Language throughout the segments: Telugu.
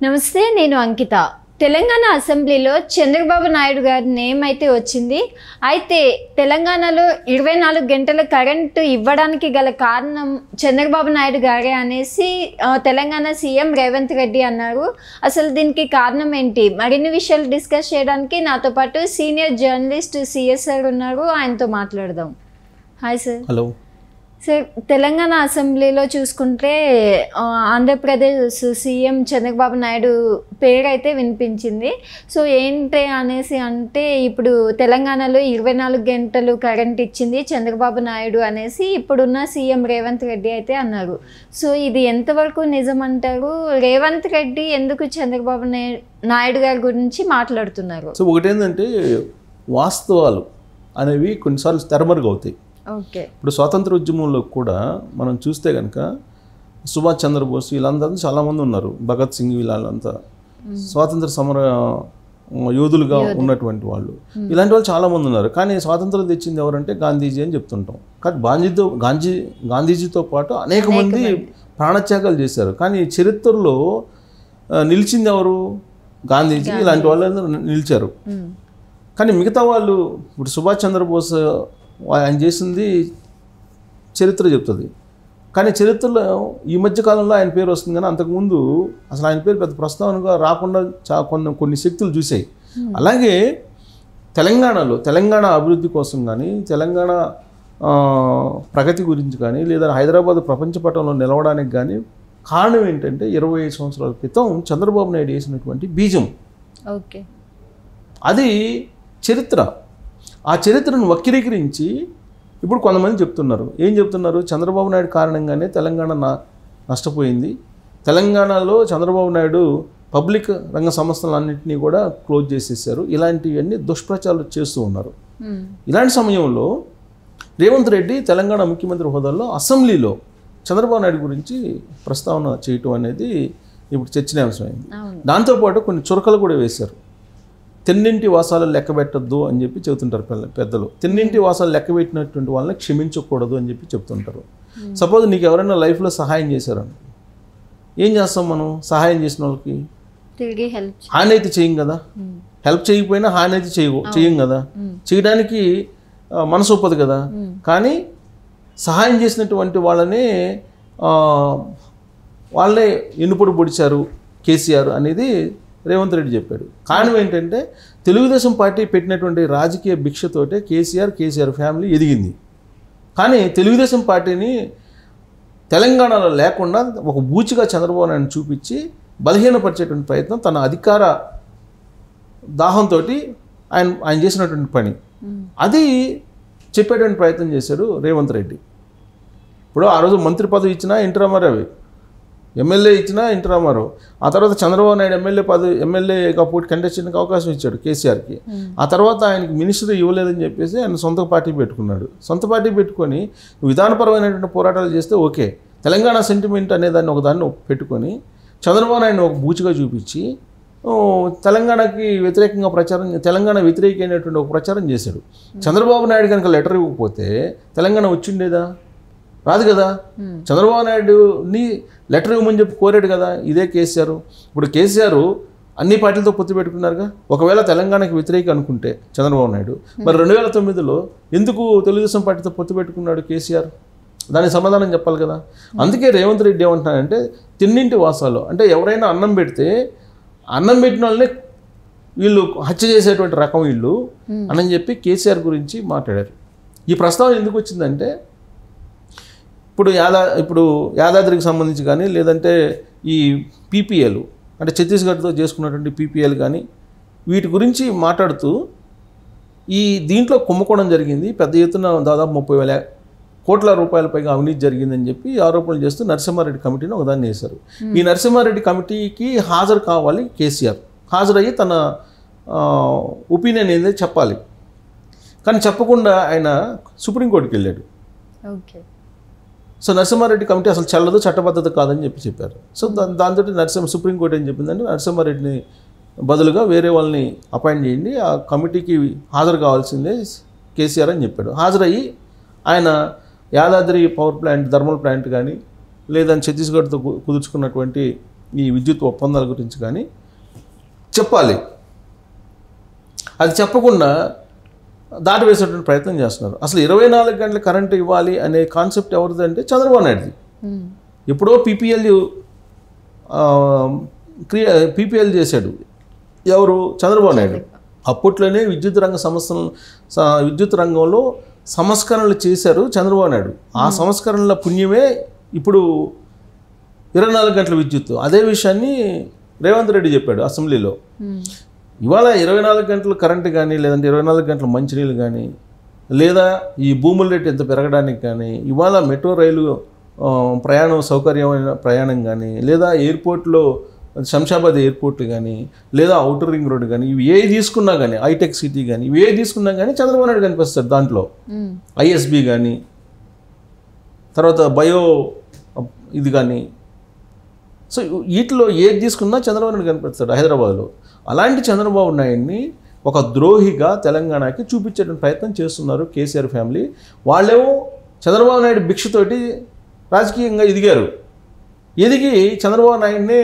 నమస్తే, నేను అంకిత. తెలంగాణ అసెంబ్లీలో చంద్రబాబు నాయుడు గారి నేమ్ అయితే వచ్చింది. అయితే తెలంగాణలో 24 గంటల కరెంటు ఇవ్వడానికి గల కారణం చంద్రబాబు నాయుడు గారే అనేసి తెలంగాణ సీఎం రేవంత్ రెడ్డి అన్నారు. అసలు దీనికి కారణం ఏంటి? మరిన్ని విషయాలు డిస్కస్ చేయడానికి నాతో పాటు సీనియర్ జర్నలిస్ట్ సిఎస్ సార్ ఉన్నారు. ఆయనతో మాట్లాడదాం. Hi sir. Hello sir, Telangana అసెంబ్లీలో చూసుకుంటే ఆంధ్రప్రదేశ్ సీఎం చంద్రబాబు నాయుడు పేరు అయితే వినిపించింది. సో ఏంటి అనేసి అంటే, ఇప్పుడు తెలంగాణలో 24 గంటలు కరెంట్ ఇచ్చింది చంద్రబాబు నాయుడు అనేసి ఇప్పుడున్న సీఎం రేవంత్ రెడ్డి అయితే అన్నారు. సో ఇది ఎంతవరకు నిజం అంటారు? రేవంత్ రెడ్డి ఎందుకు చంద్రబాబు నాయుడు గారి గురించి మాట్లాడుతున్నారు? సో ఒకటేంటంటే, వాస్తవాలు అనేవి కొన్నిసార్లు తెరమరుగవుతాయి. ఓకే. ఇప్పుడు స్వాతంత్ర ఉద్యమంలో కూడా మనం చూస్తే కనుక సుభాష్ చంద్రబోస్ వీళ్ళందరూ చాలామంది ఉన్నారు. భగత్ సింగ్ వీళ్ళంతా స్వాతంత్ర సమర యోధులుగా ఉన్నటువంటి వాళ్ళు. ఇలాంటి వాళ్ళు చాలామంది ఉన్నారు. కానీ స్వాతంత్రం తెచ్చింది ఎవరంటే గాంధీజీ అని చెప్తుంటాం. కానీ గాంధీజీతో పాటు అనేక మంది ప్రాణత్యాగాలు చేశారు. కానీ చరిత్రలో నిలిచింది ఎవరు? గాంధీజీ ఇలాంటి వాళ్ళు నిలిచారు. కానీ మిగతా వాళ్ళు, ఇప్పుడు సుభాష్ చంద్రబోస్ ఆయన చేసింది చరిత్ర చెప్తుంది. కానీ చరిత్రలో ఈ మధ్యకాలంలో ఆయన పేరు వస్తుంది. కానీ అంతకుముందు అసలు ఆయన పేరు పెద్ద ప్రస్తావనగా రాకుండా కొన్ని శక్తులు చూసాయి. అలాగే తెలంగాణ అభివృద్ధి కోసం కానీ, తెలంగాణ ప్రగతి గురించి కానీ, లేదా హైదరాబాద్ ప్రపంచ పటంలో నిలవడానికి కానీ కారణం ఏంటంటే 25 సంవత్సరాల క్రితం చంద్రబాబు నాయుడు వేసినటువంటి బీజం. ఓకే. అది చరిత్ర. ఆ చరిత్రను వక్రీకరించి ఇప్పుడు కొంతమంది చెప్తున్నారు. ఏం చెప్తున్నారు? చంద్రబాబు నాయుడు కారణంగానే తెలంగాణ నష్టపోయింది. తెలంగాణలో చంద్రబాబు నాయుడు పబ్లిక్ రంగ సంస్థలన్నింటినీ కూడా క్లోజ్ చేసేసారు. ఇలాంటివన్నీ దుష్ప్రచారాలు చేస్తూ ఉన్నారు. ఇలాంటి సమయంలో రేవంత్ రెడ్డి తెలంగాణ ముఖ్యమంత్రి హోదాలో అసెంబ్లీలో చంద్రబాబు నాయుడు గురించి ప్రస్తావన చేయటం అనేది ఇప్పుడు చర్చనీయాంశమైంది. దాంతోపాటు కొన్ని చురకలు కూడా వేశారు. తిన్నింటి వాసాలు లెక్క పెట్టద్దు అని చెప్పి చెబుతుంటారు పెద్దలు. తిన్నింటి వాసాలు లెక్క పెట్టినటువంటి వాళ్ళని క్షమించకూడదు అని చెప్పి చెప్తుంటారు. సపోజ్ నీకు ఎవరైనా లైఫ్లో సహాయం చేశారని, ఏం చేస్తాం మనం? సహాయం చేసిన వాళ్ళకి హాని అయితే చేయం కదా. హెల్ప్ చేయకపోయినా హాని అయితే చేయం కదా. చేయడానికి మనసు ఒప్పదు కదా. కానీ సహాయం చేసినటువంటి వాళ్ళే ఎన్నుపొడి పొడిచారు కేసీఆర్ అనేది రేవంత్ రెడ్డి చెప్పాడు. కారణం ఏంటంటే, తెలుగుదేశం పార్టీ పెట్టినటువంటి రాజకీయ భిక్షతోటే కేసీఆర్ ఫ్యామిలీ ఎదిగింది. కానీ తెలుగుదేశం పార్టీని తెలంగాణలో లేకుండా ఒక బూచిగా చంద్రబాబు నాయుడు చూపించి బలహీనపరిచేటువంటి ప్రయత్నం, తన అధికార దాహంతో ఆయన చేసినటువంటి పని, అది చెప్పేటువంటి ప్రయత్నం చేశాడు రేవంత్ రెడ్డి. ఇప్పుడు ఆ రోజు మంత్రి పదవి ఇచ్చినా ఎన్టీ రామారావు, ఎమ్మెల్యే ఇచ్చినా ఎన్టీ రామారావు. ఆ తర్వాత చంద్రబాబు నాయుడు ఎమ్మెల్యేగా పోటీ కంటెస్ట్ చేయడానికి అవకాశం ఇచ్చాడు కేసీఆర్కి. ఆ తర్వాత ఆయనకి మినిస్టర్ ఇవ్వలేదని చెప్పేసి ఆయన సొంత పార్టీ పెట్టుకున్నాడు. సొంత పార్టీ పెట్టుకొని విధానపరమైనటువంటి పోరాటాలు చేస్తే ఓకే. తెలంగాణ సెంటిమెంట్ అనేదాన్ని ఒకదాన్ని పెట్టుకొని చంద్రబాబు నాయుడు ఒక బూచిగా చూపించి తెలంగాణకి వ్యతిరేకంగా తెలంగాణ వ్యతిరేకమైనటువంటి ఒక ప్రచారం చేశాడు. చంద్రబాబు నాయుడు కనుక లెటర్ ఇవ్వకపోతే తెలంగాణ వచ్చిండేదా? రాదు కదా. చంద్రబాబు నాయుడుని లెటర్ ఇవ్వమని చెప్పి కోరాడు కదా ఇదే కేసీఆర్. ఇప్పుడు కేసీఆర్ అన్ని పార్టీలతో పొత్తు పెట్టుకున్నారుగా. ఒకవేళ తెలంగాణకి వ్యతిరేక అనుకుంటే చంద్రబాబు నాయుడు, మరి 2009లో ఎందుకు తెలుగుదేశం పార్టీతో పొత్తు పెట్టుకున్నాడు కేసీఆర్? దానికి సమాధానం చెప్పాలి కదా. అందుకే రేవంత్ రెడ్డి ఏమంటున్నాడంటే, తిన్నింటి వాసాలు అంటే ఎవరైనా అన్నం పెడితే అన్నం పెట్టిన వాళ్ళని వీళ్ళు హత్య చేసేటువంటి రకం వీళ్ళు అని చెప్పి కేసీఆర్ గురించి మాట్లాడారు. ఈ ప్రస్తావన ఎందుకు వచ్చిందంటే, ఇప్పుడు యాదాద్రికి సంబంధించి కానీ, లేదంటే ఈ పీపీఎల్ అంటే ఛత్తీస్గఢ్తో చేసుకున్నటువంటి పీపీఎల్ కానీ, వీటి గురించి మాట్లాడుతూ దీంట్లో కుంభకోణం జరిగింది, పెద్ద ఎత్తున దాదాపు 30,000 కోట్ల రూపాయల పైగా అవినీతి జరిగిందని చెప్పి ఆరోపణలు చేస్తూ నరసింహారెడ్డి కమిటీని ఒకదాన్ని వేశారు. ఈ నరసింహారెడ్డి కమిటీకి హాజరు కావాలి కేసీఆర్. హాజరయ్యి తన ఒపీనియన్ ఏందో చెప్పాలి. కానీ చెప్పకుండా ఆయన సుప్రీంకోర్టుకి వెళ్ళాడు. ఓకే. సో నరసింహారెడ్డి కమిటీ అసలు చెల్లదు, చట్టబద్ధత కాదని చెప్పారు. సో దాంతో సుప్రీంకోర్టు ఏం చెప్పిందంటే, నరసింహారెడ్డిని బదులుగా వేరే వాళ్ళని అపాయింట్ చేయండి, ఆ కమిటీకి హాజరు కావాల్సిందే కేసీఆర్ అని చెప్పాడు. హాజరయ్యి ఆయన Yadadri power plant, thermal plant కానీ, లేదని ఛత్తీస్గఢ్తో కుదుర్చుకున్నటువంటి ఈ విద్యుత్ ఒప్పందాల గురించి కానీ చెప్పాలి. అది చెప్పకుండా దాటివేసేటువంటి ప్రయత్నం చేస్తున్నారు. అసలు 24 గంటల కరెంటు ఇవ్వాలి అనే కాన్సెప్ట్ ఎవరిది అంటే చంద్రబాబు నాయుడుది. ఎప్పుడో పీపీఎల్ చేశాడు ఎవరు? చంద్రబాబు నాయుడు. అప్పట్లోనే విద్యుత్ రంగంలో సంస్కరణలు చేశారు చంద్రబాబు నాయుడు. ఆ సంస్కరణల పుణ్యమే ఇప్పుడు 24 గంటల విద్యుత్. అదే విషయాన్ని రేవంత్ రెడ్డి చెప్పాడు అసెంబ్లీలో. ఇవాళ 24 గంటలు కరెంటు కానీ, లేదంటే 24 గంటల మంచినీళ్ళు కానీ, లేదా ఈ భూముల రేటు ఎంత పెరగడానికి కానీ, ఇవాళ మెట్రో రైలు ప్రయాణం సౌకర్యమైన ప్రయాణం కానీ, లేదా ఎయిర్పోర్ట్లో శంషాబాద్ ఎయిర్పోర్ట్ కానీ, లేదా ఔటర్ రింగ్ రోడ్ కానీ, ఇవి ఏ తీసుకున్నా కానీ, హైటెక్ సిటీ కానీ, ఇవి ఏ తీసుకున్నా కానీ చంద్రబాబు నాయుడు కనిపిస్తారు దాంట్లో. ఐఎస్బి కానీ, తర్వాత బయో ఇది కానీ, సో వీటిలో ఏది తీసుకున్నా చంద్రబాబు నాయుడు కనిపిస్తాడు హైదరాబాద్లో. అలాంటి చంద్రబాబు నాయుడిని ఒక ద్రోహిగా తెలంగాణకి చూపించేటువంటి ప్రయత్నం చేస్తున్నారు కేసీఆర్ ఫ్యామిలీ. వాళ్ళేమో చంద్రబాబు నాయుడు భిక్షతోటి రాజకీయంగా ఎదిగారు. ఎదిగి చంద్రబాబు నాయుడినే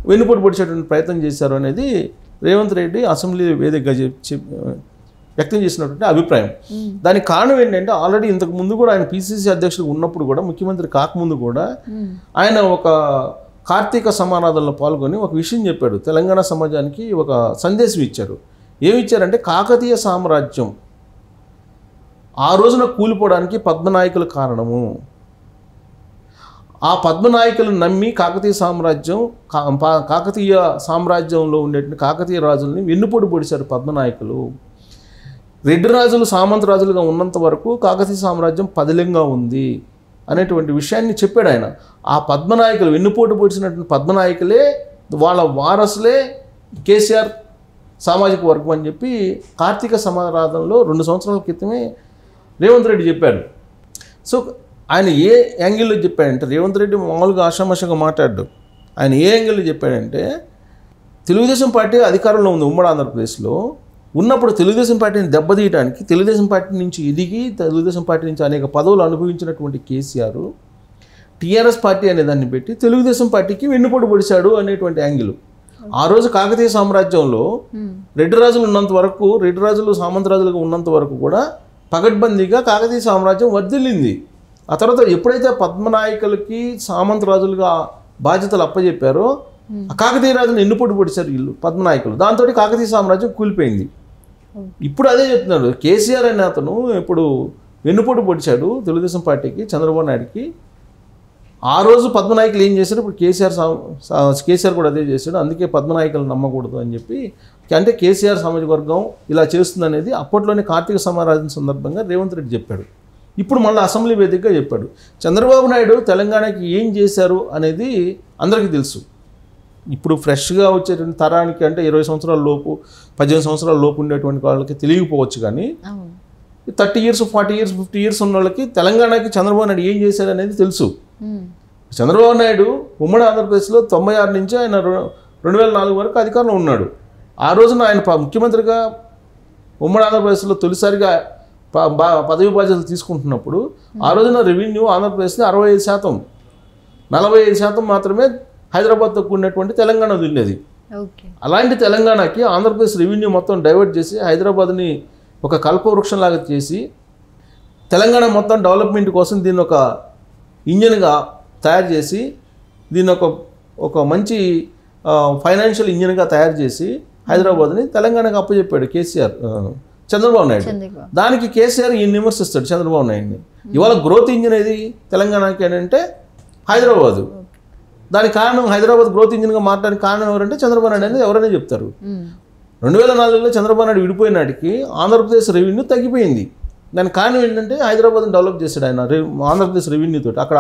వెన్నుపోటు పొడిచేటువంటి ప్రయత్నం చేశారు అనేది రేవంత్ రెడ్డి అసెంబ్లీ వేదికగా వ్యక్తం చేసినటువంటి అభిప్రాయం. దానికి కారణం ఏంటంటే ఆల్రెడీ ఇంతకు ముందు కూడా ఆయన పిసిసి అధ్యక్షుడు ఉన్నప్పుడు కూడా, ముఖ్యమంత్రి కాకముందు కూడా ఆయన ఒక కార్తీక సమారాధనలో పాల్గొని ఒక విషయం చెప్పాడు. తెలంగాణ సమాజానికి ఒక సందేశం ఇచ్చారు. ఏమిచ్చారంటే కాకతీయ సామ్రాజ్యం ఆ రోజున కూలిపోవడానికి పద్మనాయకులు కారణము. ఆ పద్మనాయకులను నమ్మి కాకతీయ సామ్రాజ్యంలో ఉండేటువంటి కాకతీయ రాజుల్ని వెన్నుపోటు పొడిచారు పద్మనాయకులు. రెడ్డి రాజులు సామంత రాజులుగా ఉన్నంత వరకు కాకతీయ సామ్రాజ్యం పదిలంగా ఉంది అనేటువంటి విషయాన్ని చెప్పాడు ఆయన. ఆ పద్మనాయకులు వెన్నుపోటు పొడిచినటువంటి పద్మనాయకులే వాళ్ళ వారసులే కేసీఆర్ సామాజిక వర్గం అని చెప్పి కార్తీక సమారాధనలో 2 సంవత్సరాల క్రితమే రేవంత్ రెడ్డి చెప్పాడు. సో ఆయన ఏ యాంగిల్లో చెప్పాడంటే, రేవంత్ రెడ్డి మామూలుగా ఆషామాషంగా మాట్లాడ్డాడు. ఆయన ఏ యాంగిల్లో చెప్పాడంటే, తెలుగుదేశం పార్టీ అధికారంలో ఉంది ఉమ్మడి ఆంధ్రప్రదేశ్లో. ఉన్నప్పుడు తెలుగుదేశం పార్టీని దెబ్బతీయడానికి, తెలుగుదేశం పార్టీ నుంచి ఎదిగి తెలుగుదేశం పార్టీ నుంచి అనేక పదవులు అనుభవించినటువంటి కేసీఆర్ టీఆర్ఎస్ పార్టీ అనే దాన్ని పెట్టి తెలుగుదేశం పార్టీకి వెన్నుపోటు పొడిచాడు అనేటువంటి యాంగిల్. ఆ రోజు కాకతీయ సామ్రాజ్యంలో రెడ్డి రాజులు ఉన్నంత వరకు, రెడ్డి రాజులు సామంతరాజులుగా ఉన్నంత వరకు కూడా పగడ్బందీగా కాకతీయ సామ్రాజ్యం వర్ధిల్లింది. ఆ తర్వాత ఎప్పుడైతే పద్మనాయకులకి సామంతరాజులుగా బాధ్యతలు అప్పచెప్పారో కాకతీయ రాజులు వెన్నుపోటు పొడిచారు వీళ్ళు పద్మనాయకులు. దాంతో కాకతీయ సామ్రాజ్యం కూలిపోయింది. ఇప్పుడు అదే చెప్తున్నాడు కేసీఆర్ అనే అతను. ఇప్పుడు వెన్నుపోటు పొడిచాడు తెలుగుదేశం పార్టీకి, చంద్రబాబు నాయుడికి. ఆ రోజు పద్మనాయకులు ఏం చేశారు, ఇప్పుడు కేసీఆర్ కూడా అదే చేశాడు. అందుకే పద్మనాయకులు నమ్మకూడదు అని చెప్పి, అంటే కేసీఆర్ సామాజిక వర్గం ఇలా చేస్తుంది అనేది అప్పట్లోనే కార్తీక సమారాధన సందర్భంగా రేవంత్ రెడ్డి చెప్పాడు. ఇప్పుడు మళ్ళీ అసెంబ్లీ వేదికగా చెప్పాడు. చంద్రబాబు నాయుడు తెలంగాణకి ఏం చేశారు అనేది అందరికీ తెలుసు. ఇప్పుడు ఫ్రెష్గా వచ్చేటువంటి తరానికి, అంటే 20 సంవత్సరాల లోపు 18 సంవత్సరాల లోపు ఉండేటువంటి వాళ్ళకి తెలియకపోవచ్చు, కానీ 30 years 40 years 50 years ఉన్న వాళ్ళకి తెలంగాణకి చంద్రబాబు నాయుడు ఏం చేశారు అనేది తెలుసు. చంద్రబాబు నాయుడు ఉమ్మడి ఆంధ్రప్రదేశ్లో 96 నుంచి ఆయన 2004 వరకు అధికారంలో ఉన్నాడు. ఆ రోజున ఆయన ముఖ్యమంత్రిగా ఉమ్మడి ఆంధ్రప్రదేశ్లో తొలిసారిగా పదవి బాధ్యతలు తీసుకుంటున్నప్పుడు ఆ రోజున రెవెన్యూ ఆంధ్రప్రదేశ్లో 65%, 45% మాత్రమే హైదరాబాద్తో కూడినటువంటి తెలంగాణది ఉండేది. అలాంటి తెలంగాణకి ఆంధ్రప్రదేశ్ రెవెన్యూ మొత్తం డైవర్ట్ చేసి హైదరాబాద్ని ఒక కల్పవృక్షంలాగా చేసి తెలంగాణ మొత్తం డెవలప్మెంట్ కోసం దీన్ని ఒక ఇంజిన్గా తయారు చేసి, దీన్ని ఒక మంచి ఫైనాన్షియల్ ఇంజిన్గా తయారు చేసి హైదరాబాద్ని తెలంగాణకు అప్పచెప్పాడు చంద్రబాబు నాయుడు. దానికి కేసీఆర్ ఈయన విమర్శిస్తాడు చంద్రబాబు నాయుడిని. ఇవాళ గ్రోత్ ఇంజిన్ ఏది తెలంగాణకి అని అంటే హైదరాబాదు. దానికి కారణం, హైదరాబాద్ గ్రోత్ ఇంజిన్గా మారడానికి కారణం ఎవరంటే చంద్రబాబు నాయుడు అనేది ఎవరైనా చెప్తారు. 2004లో చంద్రబాబు నాయుడు విడిపోయినాటికి ఆంధ్రప్రదేశ్ రెవెన్యూ తగ్గిపోయింది. దానికి కారణం ఏంటంటే హైదరాబాద్ని డెవలప్ చేశాడు ఆయన ఆంధ్రప్రదేశ్ రెవెన్యూతో. అక్కడ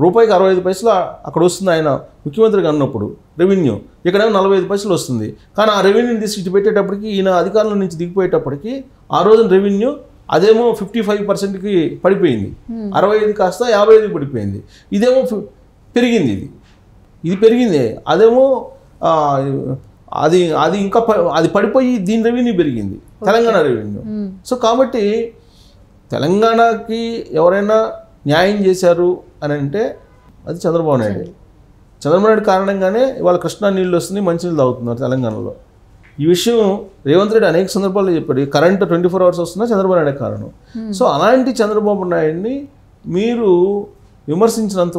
రూపాయికి 65 పైసలు అక్కడ వస్తుంది ఆయన ముఖ్యమంత్రిగా ఉన్నప్పుడు రెవెన్యూ, ఇక్కడేమో 45 పైసలు వస్తుంది. కానీ ఆ రెవెన్యూని తీసి ఇటు పెట్టేటప్పటికి, ఈయన అధికారంలో నుంచి దిగిపోయేటప్పటికి ఆ రోజున రెవెన్యూ అదేమో 55%కి పడిపోయింది. 65 కాస్త 55 పడిపోయింది. ఇదేమో పెరిగింది, ఇది పెరిగింది. అదేమో అది ఇంకా అది పడిపోయి దీని రెవెన్యూ పెరిగింది, తెలంగాణ రెవెన్యూ. సో కాబట్టి తెలంగాణకి ఎవరైనా న్యాయం చేశారు అని అంటే అది చంద్రబాబు నాయుడు. చంద్రబాబు నాయుడు కారణంగానే ఇవాళ కృష్ణా నీళ్ళు వస్తున్నాయి, మంచినీళ్ళు తాగుతున్నారు తెలంగాణలో. ఈ విషయం రేవంత్ రెడ్డి అనేక సందర్భాల్లో చెప్పాడు. కరెంట్ 24 hours వస్తున్నా చంద్రబాబు నాయుడు కారణం. సో అలాంటి చంద్రబాబు నాయుడిని మీరు విమర్శించినంత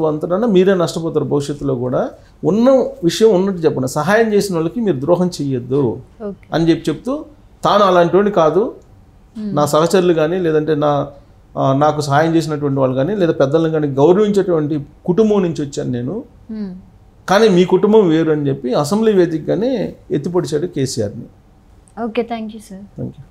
మీరే నష్టపోతారు భవిష్యత్తులో కూడా. ఉన్న విషయం ఉన్నట్టు చెప్పండి. సహాయం చేసిన వాళ్ళకి మీరు ద్రోహం చెయ్యొద్దు అని చెప్తూ తాను అలాంటి వాడిని కాదు, నా సహచరులు కానీ లేదంటే నాకు సహాయం చేసినటువంటి వాళ్ళు కానీ లేదా పెద్దలను కానీ గౌరవించేటువంటి కుటుంబం నుంచి వచ్చాను నేను, కానీ మీ కుటుంబం వేరు అని చెప్పి అసెంబ్లీ వేదికగానే ఎత్తిపొడిచాడు కేసీఆర్ని. Okay, thank you sir. Thank you.